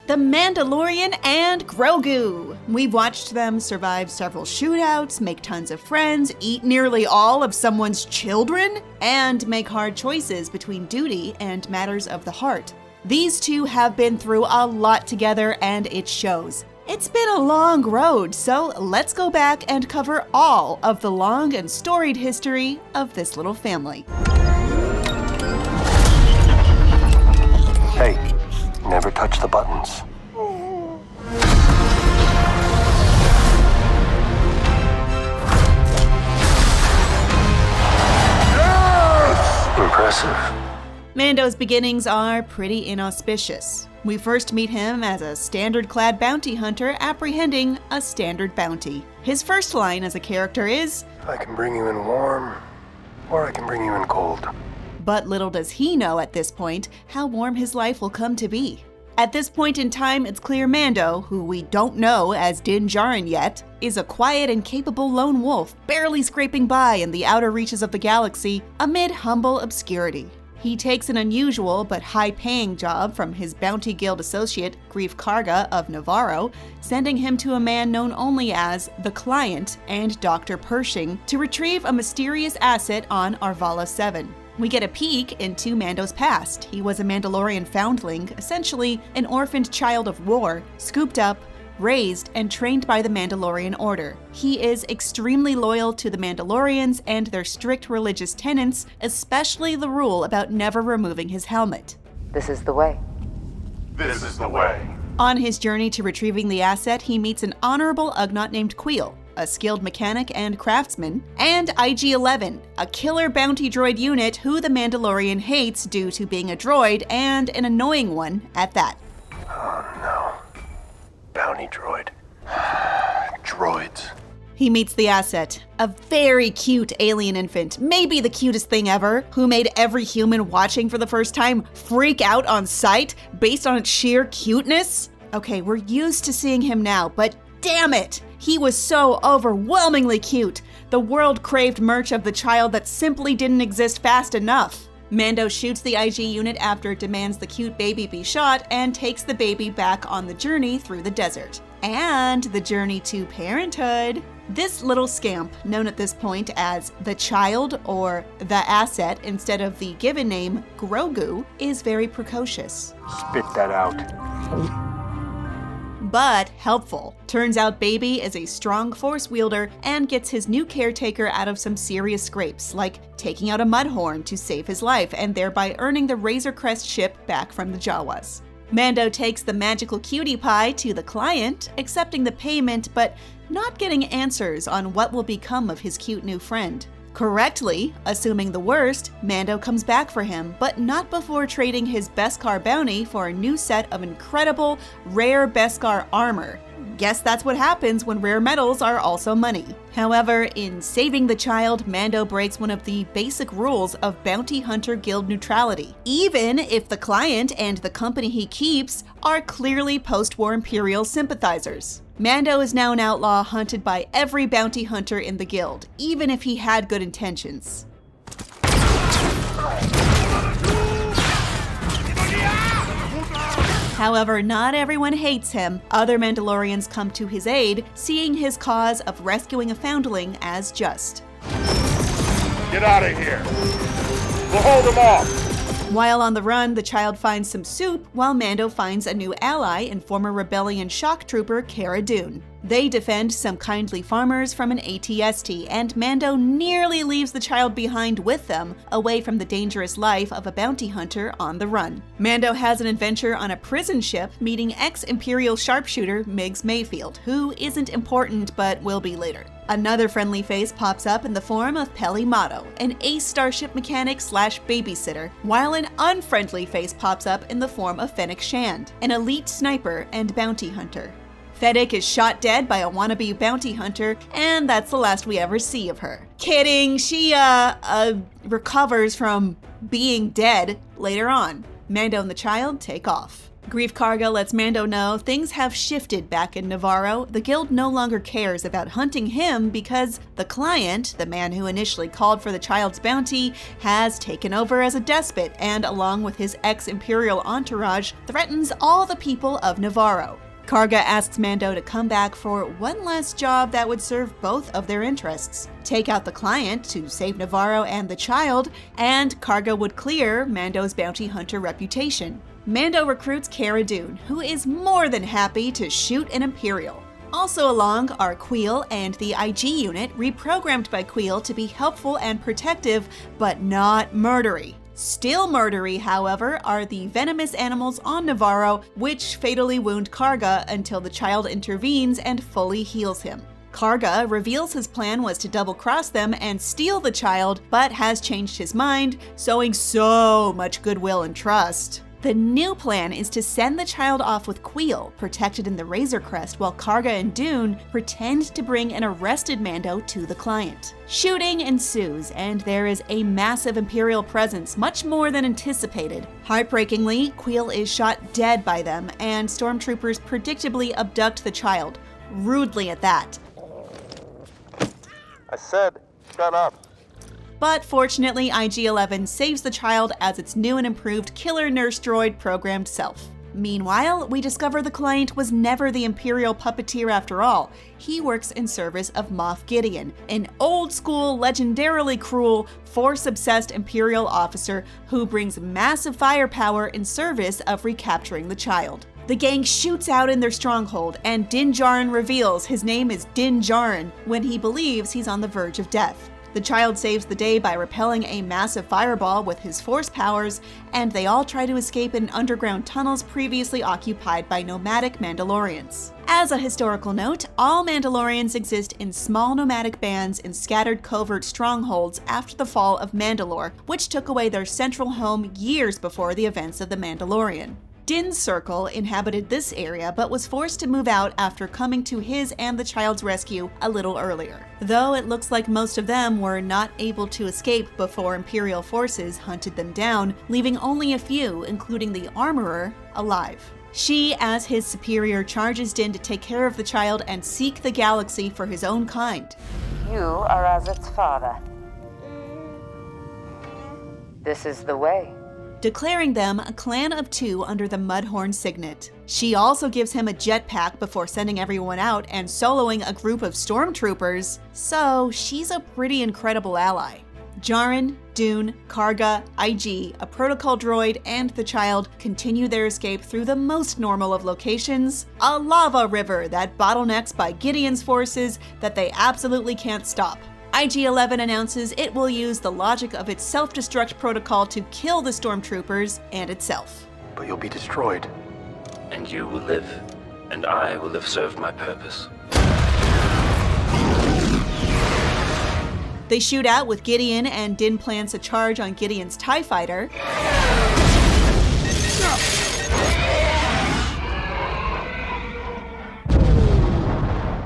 The Mandalorian and Grogu. We've watched them survive several shootouts, make tons of friends, eat nearly all of someone's children, and make hard choices between duty and matters of the heart. These two have been through a lot together, and it shows. It's been a long road, so let's go back and cover all of the long and storied history of this little family. Hey, never touch the buttons. Yes! Impressive. Mando's beginnings are pretty inauspicious. We first meet him as a standard-clad bounty hunter apprehending a standard bounty. His first line as a character is, I can bring you in warm, or I can bring you in cold. But little does he know at this point how warm his life will come to be. At this point in time, it's clear Mando, who we don't know as Din Djarin yet, is a quiet and capable lone wolf, barely scraping by in the outer reaches of the galaxy amid humble obscurity. He takes an unusual but high-paying job from his Bounty Guild associate, Greef Karga of Navaro, sending him to a man known only as the Client and Dr. Pershing to retrieve a mysterious asset on Arvala 7. We get a peek into Mando's past. He was a Mandalorian foundling, essentially an orphaned child of war, scooped up, raised, and trained by the Mandalorian Order. He is extremely loyal to the Mandalorians and their strict religious tenets, especially the rule about never removing his helmet. This is the way. This is the way. On his journey to retrieving the asset, he meets an honorable Ugnaught named Queel, a skilled mechanic and craftsman, and IG-11, a killer bounty droid unit who the Mandalorian hates due to being a droid and an annoying one at that. Oh no. Bounty droid. Droids. He meets the asset, a very cute alien infant, maybe the cutest thing ever, who made every human watching for the first time freak out on sight based on its sheer cuteness. Okay, we're used to seeing him now, but damn it! He was so overwhelmingly cute. The world craved merch of the child that simply didn't exist fast enough. Mando shoots the IG unit after it demands the cute baby be shot and takes the baby back on the journey through the desert. And the journey to parenthood. This little scamp, known at this point as the child or the asset instead of the given name Grogu, is very precocious. Spit that out. But helpful. Turns out Baby is a strong force wielder and gets his new caretaker out of some serious scrapes, like taking out a mudhorn to save his life and thereby earning the Razor Crest ship back from the Jawas. Mando takes the magical cutie pie to the Client, accepting the payment but not getting answers on what will become of his cute new friend. Correctly, assuming the worst, Mando comes back for him, but not before trading his Beskar bounty for a new set of incredible, rare Beskar armor. Guess that's what happens when rare metals are also money. However, in saving the child, Mando breaks one of the basic rules of Bounty Hunter Guild neutrality, even if the Client and the company he keeps are clearly post-war Imperial sympathizers. Mando is now an outlaw hunted by every bounty hunter in the guild, even if he had good intentions. However, not everyone hates him. Other Mandalorians come to his aid, seeing his cause of rescuing a foundling as just. Get out of here. We'll hold them off. While on the run, the child finds some soup, while Mando finds a new ally in former rebellion shock trooper Cara Dune. They defend some kindly farmers from an AT-ST, and Mando nearly leaves the child behind with them, away from the dangerous life of a bounty hunter on the run. Mando has an adventure on a prison ship, meeting ex-Imperial sharpshooter Migs Mayfield, who isn't important but will be later. Another friendly face pops up in the form of Peli Motto, an ace starship mechanic / babysitter, while an unfriendly face pops up in the form of Fennec Shand, an elite sniper and bounty hunter. Fennec is shot dead by a wannabe bounty hunter, and that's the last we ever see of her. Kidding, she recovers from being dead later on. Mando and the child take off. Grief Karga lets Mando know things have shifted back in Navaro. The guild no longer cares about hunting him because the client, the man who initially called for the child's bounty, has taken over as a despot and, along with his ex-Imperial entourage, threatens all the people of Navaro. Karga asks Mando to come back for one last job that would serve both of their interests. Take out the client to save Navaro and the child, and Karga would clear Mando's bounty hunter reputation. Mando recruits Cara Dune, who is more than happy to shoot an Imperial. Also along are Queel and the IG unit, reprogrammed by Queel to be helpful and protective, but not murdery. Still murdery, however, are the venomous animals on Navaro, which fatally wound Karga until the child intervenes and fully heals him. Karga reveals his plan was to double-cross them and steal the child, but has changed his mind, sowing so much goodwill and trust. The new plan is to send the child off with Queel, protected in the Razor Crest, while Karga and Dune pretend to bring an arrested Mando to the client. Shooting ensues, and there is a massive Imperial presence, much more than anticipated. Heartbreakingly, Queel is shot dead by them, and stormtroopers predictably abduct the child, rudely at that. I said, shut up. But fortunately, IG-11 saves the child as its new and improved killer nurse droid programmed self. Meanwhile, we discover the client was never the Imperial puppeteer after all. He works in service of Moff Gideon, an old-school, legendarily cruel, Force-obsessed Imperial officer who brings massive firepower in service of recapturing the child. The gang shoots out in their stronghold, and Din Djarin reveals his name is Din Djarin when he believes he's on the verge of death. The child saves the day by repelling a massive fireball with his force powers, and they all try to escape in underground tunnels previously occupied by nomadic Mandalorians. As a historical note, all Mandalorians exist in small nomadic bands in scattered covert strongholds after the fall of Mandalore, which took away their central home years before the events of The Mandalorian. Din's circle inhabited this area but was forced to move out after coming to his and the child's rescue a little earlier. Though it looks like most of them were not able to escape before Imperial forces hunted them down, leaving only a few, including the armorer, alive. She, as his superior, charges Din to take care of the child and seek the galaxy for his own kind. You are as its father. This is the way. Declaring them a clan of two under the Mudhorn signet. She also gives him a jetpack before sending everyone out and soloing a group of stormtroopers, so she's a pretty incredible ally. Djarin, Dune, Karga, IG, a protocol droid, and the child continue their escape through the most normal of locations, a lava river that bottlenecks by Gideon's forces that they absolutely can't stop. IG-11 announces it will use the logic of its self-destruct protocol to kill the stormtroopers and itself. But you'll be destroyed. And you will live, and I will have served my purpose. They shoot out with Gideon, and Din plans a charge on Gideon's TIE fighter.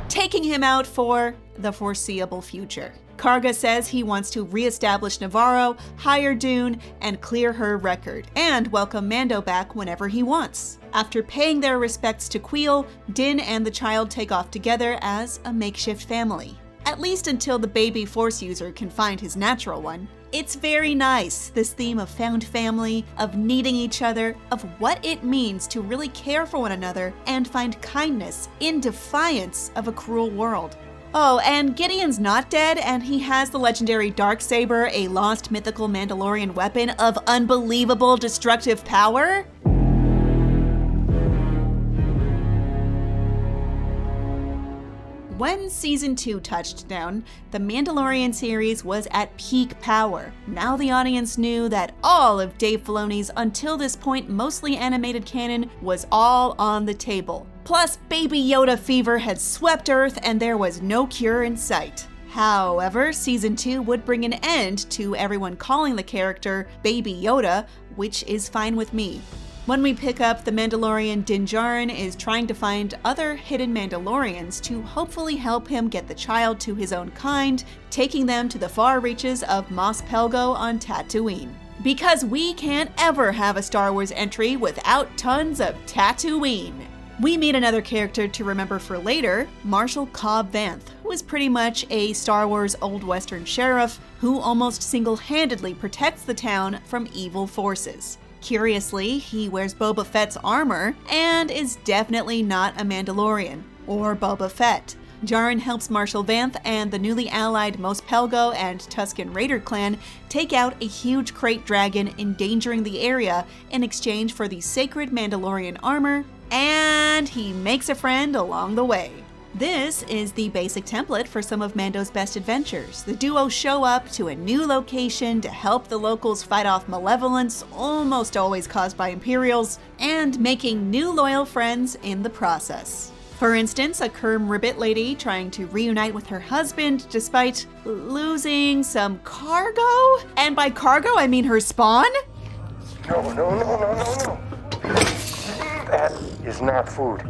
Taking him out for the foreseeable future. Karga says he wants to re-establish Navaro, hire Dune, and clear her record, and welcome Mando back whenever he wants. After paying their respects to Queel, Din and the child take off together as a makeshift family. At least until the baby Force user can find his natural one. It's very nice, this theme of found family, of needing each other, of what it means to really care for one another and find kindness in defiance of a cruel world. Oh, and Gideon's not dead, and he has the legendary Dark Saber, a lost mythical Mandalorian weapon of unbelievable destructive power. When Season 2 touched down, the Mandalorian series was at peak power. Now the audience knew that all of Dave Filoni's until this point mostly animated canon was all on the table. Plus, Baby Yoda fever had swept Earth and there was no cure in sight. However, Season 2 would bring an end to everyone calling the character Baby Yoda, which is fine with me. When we pick up, the Mandalorian Din Djarin is trying to find other hidden Mandalorians to hopefully help him get the child to his own kind, taking them to the far reaches of Mos Pelgo on Tatooine. Because we can't ever have a Star Wars entry without tons of Tatooine. We meet another character to remember for later, Marshal Cobb Vanth, who is pretty much a Star Wars Old Western sheriff who almost single-handedly protects the town from evil forces. Curiously, he wears Boba Fett's armor and is definitely not a Mandalorian, or Boba Fett. Djarin helps Marshal Vanth and the newly allied Mos Pelgo and Tusken Raider clan take out a huge crate dragon endangering the area in exchange for the sacred Mandalorian armor, and he makes a friend along the way. This is the basic template for some of Mando's best adventures. The duo show up to a new location to help the locals fight off malevolence, almost always caused by Imperials, and making new loyal friends in the process. For instance, a Kerm Ribbit lady trying to reunite with her husband despite losing some cargo? And by cargo, I mean her spawn? No. That is not food.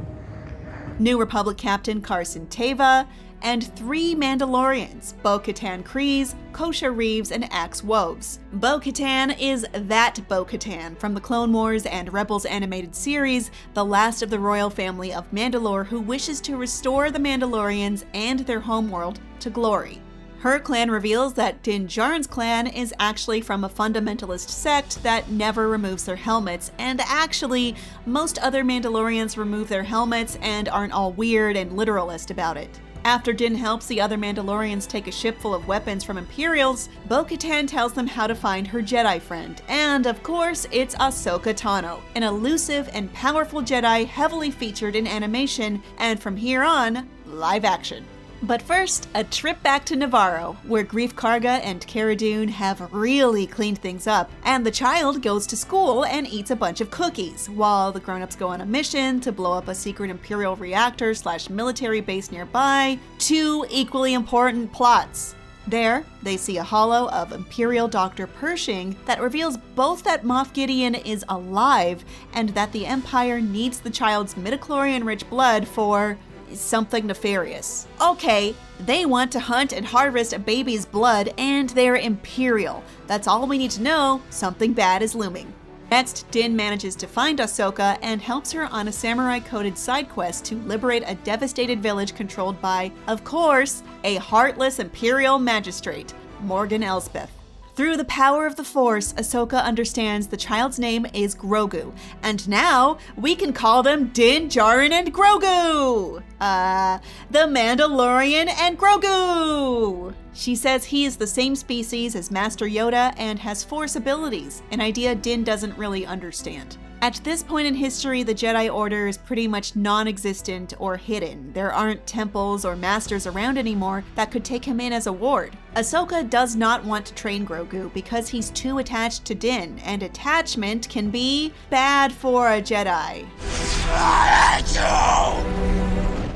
New Republic Captain Carson Teva, and 3 Mandalorians, Bo-Katan Kryze, Kosha Reeves, and Axe Woves. Bo-Katan is that Bo-Katan from the Clone Wars and Rebels animated series, the last of the royal family of Mandalore who wishes to restore the Mandalorians and their homeworld to glory. Her clan reveals that Din Djarin's clan is actually from a fundamentalist sect that never removes their helmets, and actually, most other Mandalorians remove their helmets and aren't all weird and literalist about it. After Din helps the other Mandalorians take a ship full of weapons from Imperials, Bo-Katan tells them how to find her Jedi friend, and of course, it's Ahsoka Tano, an elusive and powerful Jedi heavily featured in animation, and from here on, live action. But first, a trip back to Navaro, where Greef Karga and Cara Dune have really cleaned things up, and the child goes to school and eats a bunch of cookies, while the grown-ups go on a mission to blow up a secret Imperial reactor/military base nearby. 2 equally important plots. There, they see a holo of Imperial Dr. Pershing that reveals both that Moff Gideon is alive and that the Empire needs the child's midichlorian-rich blood for something nefarious. Okay, they want to hunt and harvest a baby's blood, and they're Imperial. That's all we need to know. Something bad is looming. Next, Din manages to find Ahsoka and helps her on a samurai-coded side quest to liberate a devastated village controlled by, of course, a heartless Imperial magistrate, Morgan Elsbeth. Through the power of the Force, Ahsoka understands the child's name is Grogu, and now we can call them Din Djarin and Grogu! The Mandalorian and Grogu! She says he is the same species as Master Yoda and has Force abilities, an idea Din doesn't really understand. At this point in history, the Jedi Order is pretty much non-existent or hidden. There aren't temples or masters around anymore that could take him in as a ward. Ahsoka does not want to train Grogu because he's too attached to Din, and attachment can be bad for a Jedi.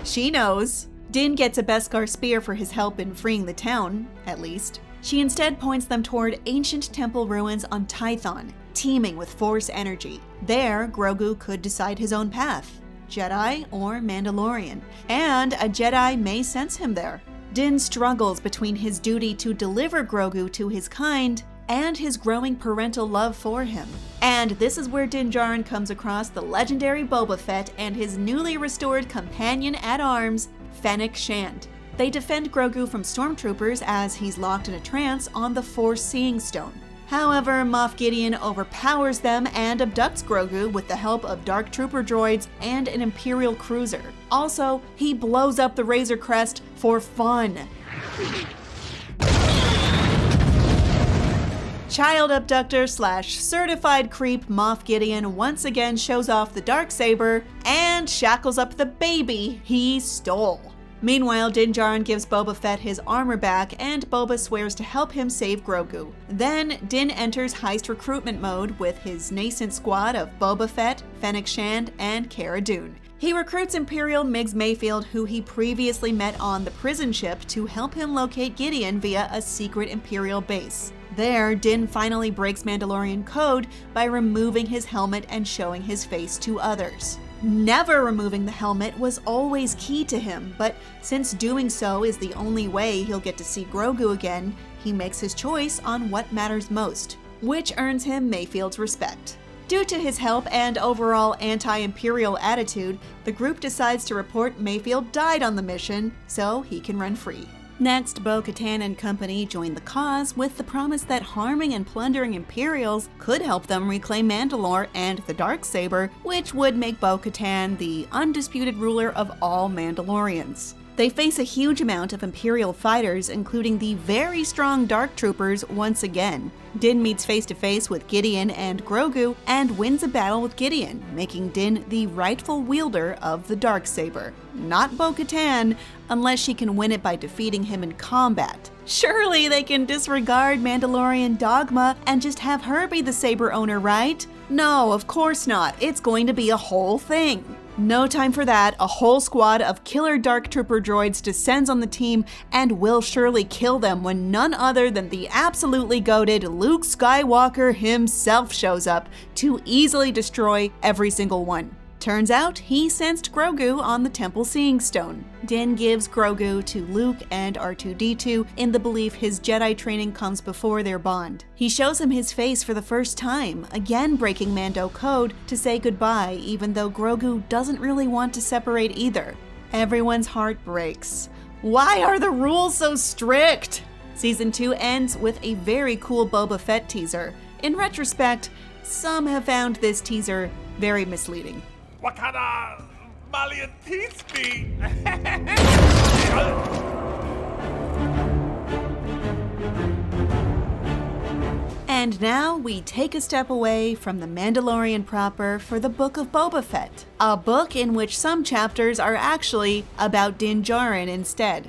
She knows. Din gets a Beskar spear for his help in freeing the town, at least. She instead points them toward ancient temple ruins on Tython, teeming with Force energy. There, Grogu could decide his own path, Jedi or Mandalorian, and a Jedi may sense him there. Din struggles between his duty to deliver Grogu to his kind and his growing parental love for him. And this is where Din Djarin comes across the legendary Boba Fett and his newly restored companion-at-arms, Fennec Shand. They defend Grogu from stormtroopers as he's locked in a trance on the Force Seeing Stone. However, Moff Gideon overpowers them and abducts Grogu with the help of Dark Trooper droids and an Imperial cruiser. Also, he blows up the Razor Crest for fun. Child abductor / certified creep Moff Gideon once again shows off the Dark Saber and shackles up the baby he stole. Meanwhile, Din Djarin gives Boba Fett his armor back, and Boba swears to help him save Grogu. Then, Din enters heist recruitment mode with his nascent squad of Boba Fett, Fennec Shand, and Cara Dune. He recruits Imperial Migs Mayfield, who he previously met on the prison ship, to help him locate Gideon via a secret Imperial base. There, Din finally breaks Mandalorian code by removing his helmet and showing his face to others. Never removing the helmet was always key to him, but since doing so is the only way he'll get to see Grogu again, he makes his choice on what matters most. which earns him Mayfield's respect. Due to his help and overall anti-imperial attitude, the group decides to report Mayfield died on the mission, so he can run free. Next, Bo-Katan and company join the cause with the promise that harming and plundering Imperials could help them reclaim Mandalore and the Dark Saber, which would make Bo-Katan the undisputed ruler of all Mandalorians. They face a huge amount of Imperial fighters, including the very strong Dark Troopers once again. Din meets face-to-face with Gideon and Grogu and wins a battle with Gideon, making Din the rightful wielder of the Dark Saber. Not Bo-Katan, unless she can win it by defeating him in combat. Surely they can disregard Mandalorian dogma and just have her be the saber owner, right? No, of course not. It's going to be a whole thing. No time for that. A whole squad of killer Dark Trooper droids descends on the team and will surely kill them when none other than the absolutely goated Luke Skywalker himself shows up to easily destroy every single one. Turns out he sensed Grogu on the Temple Seeing Stone. Din gives Grogu to Luke and R2-D2 in the belief his Jedi training comes before their bond. He shows him his face for the first time, again breaking Mando code to say goodbye, even though Grogu doesn't really want to separate either. Everyone's heart breaks. Why are the rules so strict? Season 2 ends with a very cool Boba Fett teaser. In retrospect, some have found this teaser very misleading. What kind of Malian teeth be? And now we take a step away from the Mandalorian proper for the Book of Boba Fett, a book in which some chapters are actually about Din Djarin instead.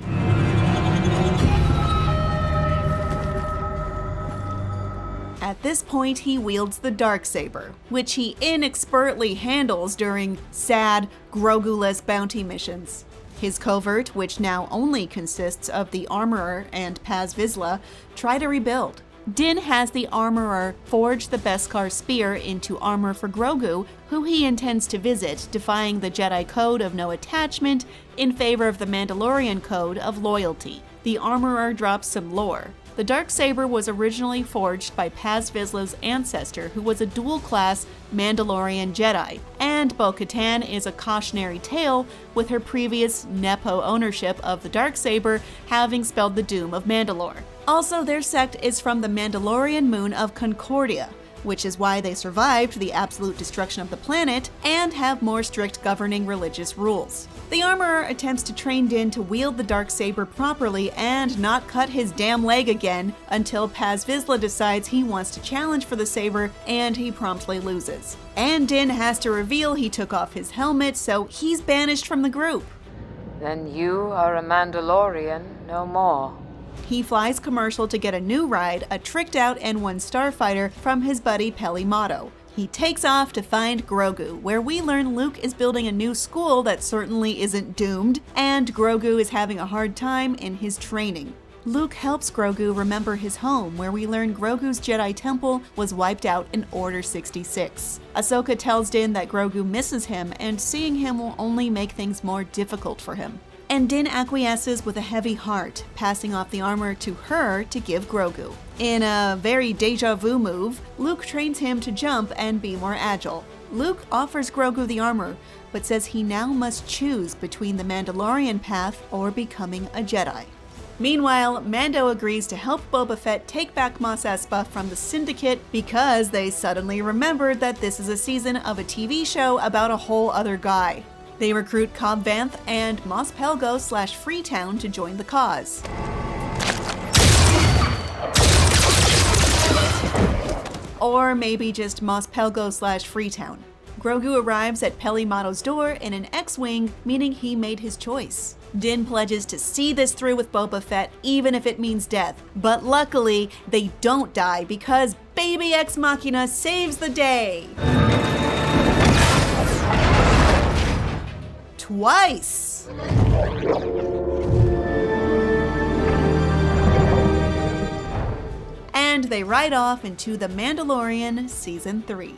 At this point, he wields the Dark Saber, which he inexpertly handles during sad, Grogu-less bounty missions. His covert, which now only consists of the Armorer and Paz Vizsla, try to rebuild. Din has the Armorer forge the Beskar spear into armor for Grogu, who he intends to visit, defying the Jedi code of no attachment in favor of the Mandalorian code of loyalty. The Armorer drops some lore. The Dark Saber was originally forged by Paz Vizsla's ancestor, who was a dual-class Mandalorian Jedi, and Bo-Katan is a cautionary tale, with her previous Nepo ownership of the Dark Saber having spelled the doom of Mandalore. Also, their sect is from the Mandalorian moon of Concordia, which is why they survived the absolute destruction of the planet and have more strict governing religious rules. The Armorer attempts to train Din to wield the Dark Saber properly and not cut his damn leg again until Paz Vizsla decides he wants to challenge for the saber and he promptly loses. And Din has to reveal he took off his helmet, so he's banished from the group. Then you are a Mandalorian no more. He flies commercial to get a new ride, a tricked-out N1 starfighter from his buddy Peli Motto. He takes off to find Grogu, where we learn Luke is building a new school that certainly isn't doomed, and Grogu is having a hard time in his training. Luke helps Grogu remember his home, where we learn Grogu's Jedi temple was wiped out in Order 66. Ahsoka tells Din that Grogu misses him, and seeing him will only make things more difficult for him. And Din acquiesces with a heavy heart, passing off the armor to her to give Grogu. In a very deja vu move, Luke trains him to jump and be more agile. Luke offers Grogu the armor, but says he now must choose between the Mandalorian path or becoming a Jedi. Meanwhile, Mando agrees to help Boba Fett take back Mos Espa from the Syndicate because they suddenly remembered that this is a season of a TV show about a whole other guy. They recruit Cobb Vanth and Mos Pelgo/Freetown to join the cause. Or maybe just Mos Pelgo/Freetown. Grogu arrives at Peli Motto's door in an X-Wing, meaning he made his choice. Din pledges to see this through with Boba Fett, even if it means death. But luckily, they don't die because Baby Ex Machina saves the day! Twice! And they ride off into The Mandalorian Season 3.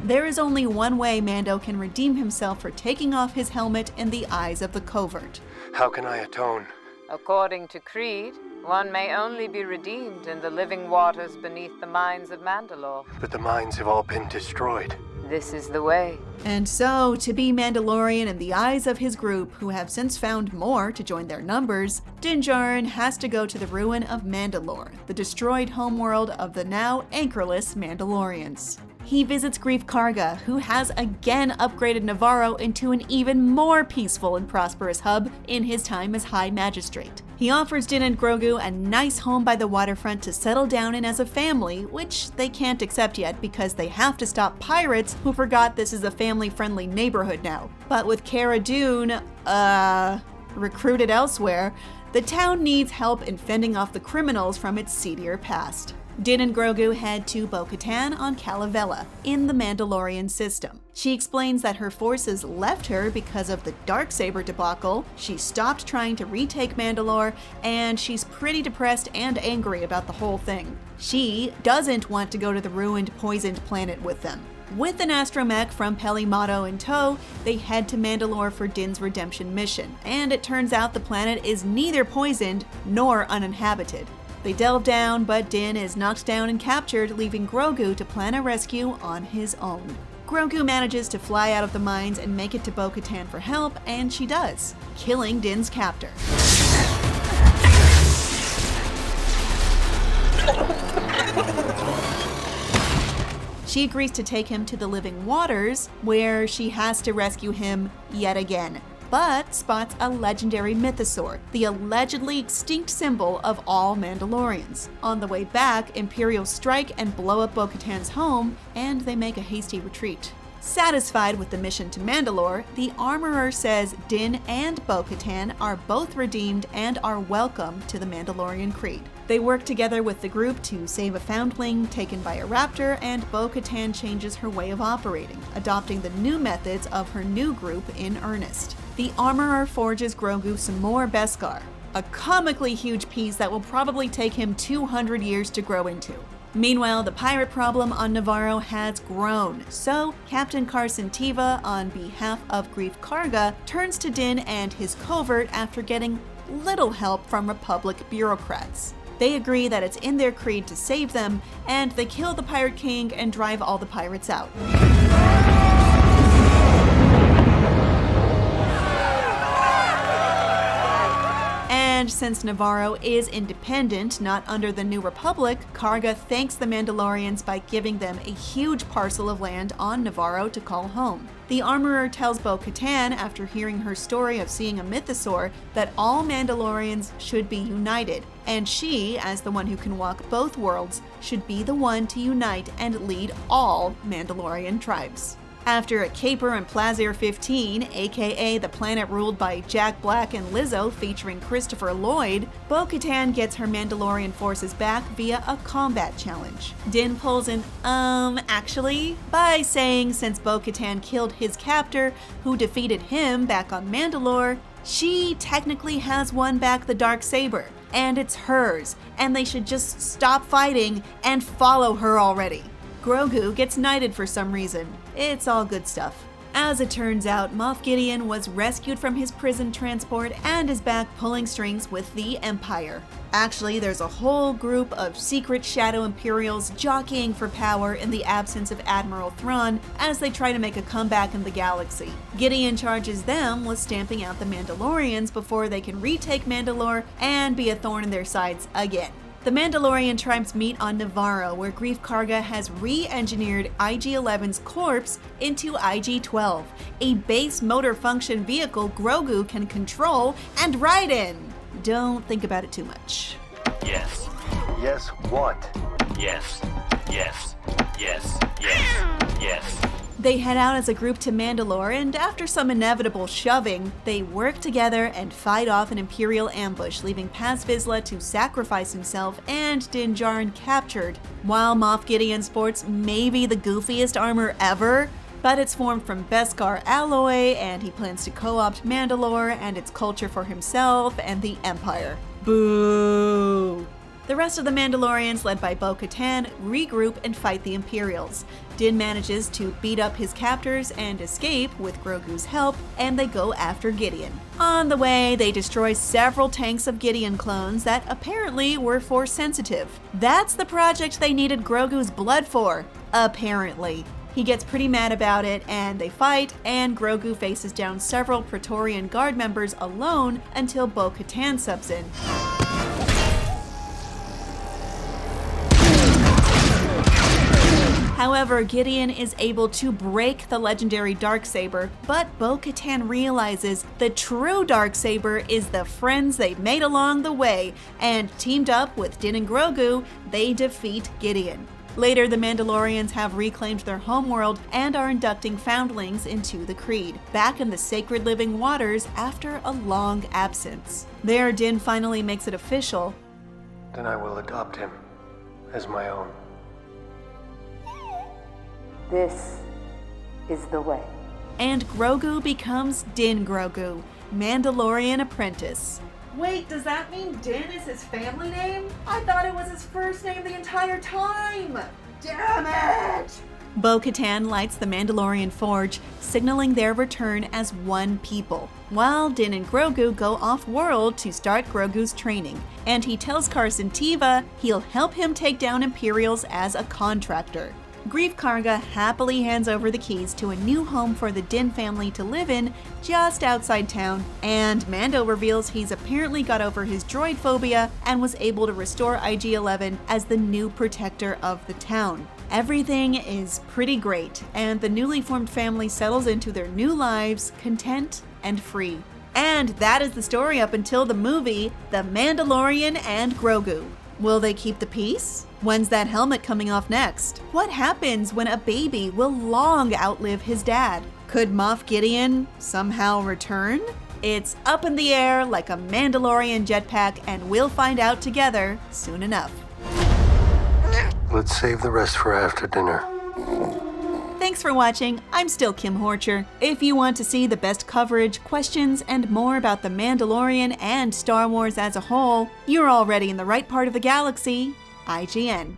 There is only one way Mando can redeem himself for taking off his helmet in the eyes of the covert. How can I atone? According to Creed, one may only be redeemed in the living waters beneath the mines of Mandalore. But the mines have all been destroyed. This is the way. And so, to be Mandalorian in the eyes of his group, who have since found more to join their numbers, Din Djarin has to go to the ruin of Mandalore, the destroyed homeworld of the now anchorless Mandalorians. He visits Greef Karga, who has again upgraded Navaro into an even more peaceful and prosperous hub in his time as High Magistrate. He offers Din and Grogu a nice home by the waterfront to settle down in as a family, which they can't accept yet because they have to stop pirates who forgot this is a family-friendly neighborhood now. But with Cara Dune, recruited elsewhere, the town needs help in fending off the criminals from its seedier past. Din and Grogu head to Bo-Katan on Calavella, in the Mandalorian system. She explains that her forces left her because of the Dark Saber debacle, she stopped trying to retake Mandalore, and she's pretty depressed and angry about the whole thing. She doesn't want to go to the ruined, poisoned planet with them. With an astromech from Pelimato in tow, they head to Mandalore for Din's redemption mission, and it turns out the planet is neither poisoned nor uninhabited. They delve down, but Din is knocked down and captured, leaving Grogu to plan a rescue on his own. Grogu manages to fly out of the mines and make it to Bo-Katan for help, and she does, killing Din's captor. She agrees to take him to the living waters, where she has to rescue him yet again, but spots a legendary Mythosaur, the allegedly extinct symbol of all Mandalorians. On the way back, Imperials strike and blow up Bo-Katan's home, and they make a hasty retreat. Satisfied with the mission to Mandalore, the Armorer says Din and Bo-Katan are both redeemed and are welcome to the Mandalorian Creed. They work together with the group to save a foundling taken by a raptor, and Bo-Katan changes her way of operating, adopting the new methods of her new group in earnest. The Armorer forges Grogu some more Beskar, a comically huge piece that will probably take him 200 years to grow into. Meanwhile, the pirate problem on Navaro has grown, so Captain Carson Teva, on behalf of Greef Karga, turns to Din and his covert after getting little help from Republic bureaucrats. They agree that it's in their creed to save them, and they kill the Pirate King and drive all the pirates out. And since Navaro is independent, not under the New Republic, Karga thanks the Mandalorians by giving them a huge parcel of land on Navaro to call home. The Armorer tells Bo-Katan, after hearing her story of seeing a Mythosaur, that all Mandalorians should be united, and she, as the one who can walk both worlds, should be the one to unite and lead all Mandalorian tribes. After a caper in Plazir 15, aka the planet ruled by Jack Black and Lizzo featuring Christopher Lloyd, Bo-Katan gets her Mandalorian forces back via a combat challenge. Din pulls an actually, by saying since Bo-Katan killed his captor, who defeated him back on Mandalore, she technically has won back the Dark Saber, and it's hers, and they should just stop fighting and follow her already. Grogu gets knighted for some reason. It's all good stuff. As it turns out, Moff Gideon was rescued from his prison transport and is back pulling strings with the Empire. Actually, there's a whole group of secret Shadow Imperials jockeying for power in the absence of Admiral Thrawn as they try to make a comeback in the galaxy. Gideon charges them with stamping out the Mandalorians before they can retake Mandalore and be a thorn in their sides again. The Mandalorian tribes meet on Navaro, where Greef Karga has re-engineered IG-11's corpse into IG-12, a base motor function vehicle Grogu can control and ride in. Don't think about it too much. Yes. Yes, what? Yes. Yes. Yes. Yes. Yes. They head out as a group to Mandalore, and after some inevitable shoving, they work together and fight off an Imperial ambush, leaving Paz Vizsla to sacrifice himself and Din Djarin captured. While Moff Gideon sports maybe the goofiest armor ever, but it's formed from Beskar alloy, and he plans to co-opt Mandalore and its culture for himself and the Empire. Boo! The rest of the Mandalorians, led by Bo-Katan, regroup and fight the Imperials. Din manages to beat up his captors and escape with Grogu's help, and they go after Gideon. On the way, they destroy several tanks of Gideon clones that apparently were Force sensitive. That's the project they needed Grogu's blood for, apparently. He gets pretty mad about it, and they fight, and Grogu faces down several Praetorian Guard members alone until Bo-Katan subs in. However, Gideon is able to break the legendary Dark Saber, but Bo-Katan realizes the true Dark Saber is the friends they made along the way, and teamed up with Din and Grogu, they defeat Gideon. Later, the Mandalorians have reclaimed their homeworld and are inducting foundlings into the Creed, back in the sacred living waters after a long absence. There, Din finally makes it official. Then I will adopt him as my own. This is the way. And Grogu becomes Din Grogu, Mandalorian apprentice. Wait, does that mean Din is his family name? I thought it was his first name the entire time! Damn it! Bo-Katan lights the Mandalorian forge, signaling their return as one people, while Din and Grogu go off-world to start Grogu's training, and he tells Carson Teva he'll help him take down Imperials as a contractor. Greef Karga happily hands over the keys to a new home for the Din family to live in just outside town, and Mando reveals he's apparently got over his droid phobia and was able to restore IG-11 as the new protector of the town. Everything is pretty great, and the newly formed family settles into their new lives, content and free. And that is the story up until the movie, The Mandalorian and Grogu. Will they keep the peace? When's that helmet coming off next? What happens when a baby will long outlive his dad? Could Moff Gideon somehow return? It's up in the air like a Mandalorian jetpack, and we'll find out together soon enough. Let's save the rest for after dinner. Thanks for watching. I'm still Kim Horcher. If you want to see the best coverage, questions, and more about The Mandalorian and Star Wars as a whole, you're already in the right part of the galaxy. IGN.